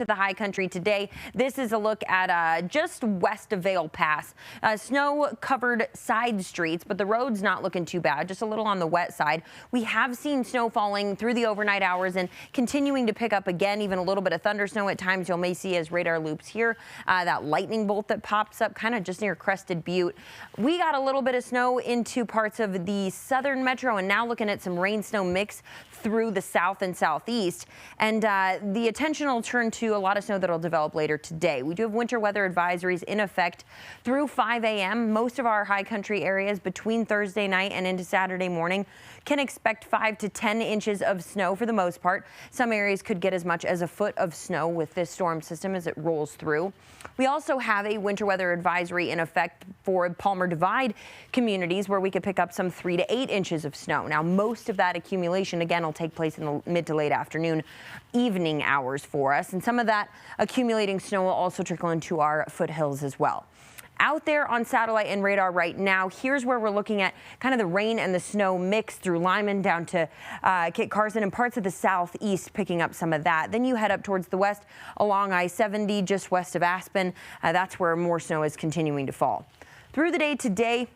To the high country today. This is a look at just west of Vail Pass. Snow-covered side streets, but the road's not looking too bad, just a little on the wet side. We have seen snow falling through the overnight hours and continuing to pick up again, even a little bit of thunder snow at times. You may see as radar loops here, that lightning bolt that pops up kind of just near Crested Butte. We got a little bit of snow into parts of the southern metro and now looking at some rain-snow mix through the south and southeast. And the attention will turn to a lot of snow that will develop later today. We do have winter weather advisories in effect through 5 a.m. Most of our high country areas between Thursday night and into Saturday morning can expect 5 to 10 inches of snow for the most part. Some areas could get as much as a foot of snow with this storm system as it rolls through. We also have a winter weather advisory in effect for Palmer Divide communities where we could pick up some 3 to 8 inches of snow. Now, most of that accumulation, again, will take place in the mid to late afternoon, evening hours for us. And some of that accumulating snow will also trickle into our foothills as well. Out there on satellite and radar right now, here's where we're looking at kind of the rain and the snow mix through Lyman down to Kit Carson and parts of the southeast, picking up some of that. Then you head up towards the west along I-70 just west of Aspen. That's where more snow is continuing to fall. Through the day today,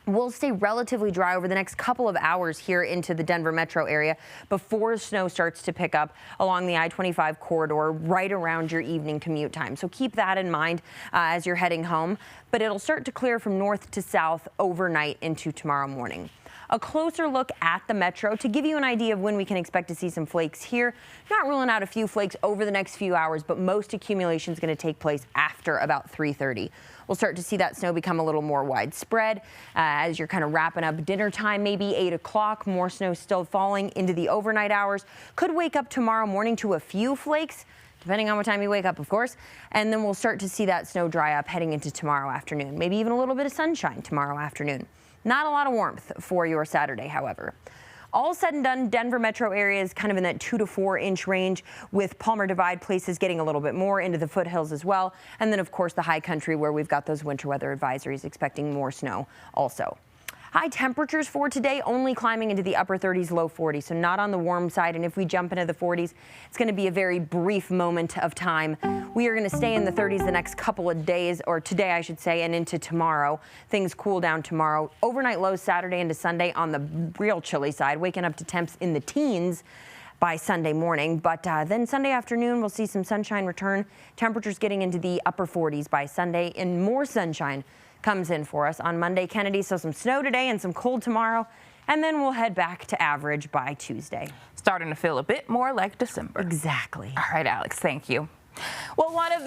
we'll stay relatively dry over the next couple of hours here into the Denver metro area before snow starts to pick up along the I-25 corridor right around your evening commute time. So keep that in mind as you're heading home. But it'll start to clear from north to south overnight into tomorrow morning. A closer look at the metro to give you an idea of when we can expect to see some flakes here. Not ruling out a few flakes over the next few hours, but most accumulation is going to take place after about 3:30. We'll start to see that snow become a little more widespread as you're kind of wrapping up dinner time, maybe 8 o'clock. More snow still falling into the overnight hours. Could wake up tomorrow morning to a few flakes, depending on what time you wake up, of course. And then we'll start to see that snow dry up heading into tomorrow afternoon. Maybe even a little bit of sunshine tomorrow afternoon. Not a lot of warmth for your Saturday, however. All said and done, Denver metro area is kind of in that 2 to 4 inch range, with Palmer Divide places getting a little bit more into the foothills as well. And then, of course, the high country where we've got those winter weather advisories expecting more snow also. High temperatures for today only climbing into the upper 30s, low 40s, so not on the warm side. And if we jump into the 40s, it's going to be a very brief moment of time. We are going to stay in the 30s the next couple of days, or today I should say, and into tomorrow. Things cool down tomorrow. Overnight lows Saturday into Sunday on the real chilly side, waking up to temps in the teens by Sunday morning. But then Sunday afternoon, we'll see some sunshine return. Temperatures getting into the upper 40s by Sunday, and more sunshine comes in for us on Monday, Kennedy. So some snow today and some cold tomorrow, and then we'll head back to average by Tuesday. Starting to feel a bit more like December. Exactly. All right, Alex, thank you. Well, one of the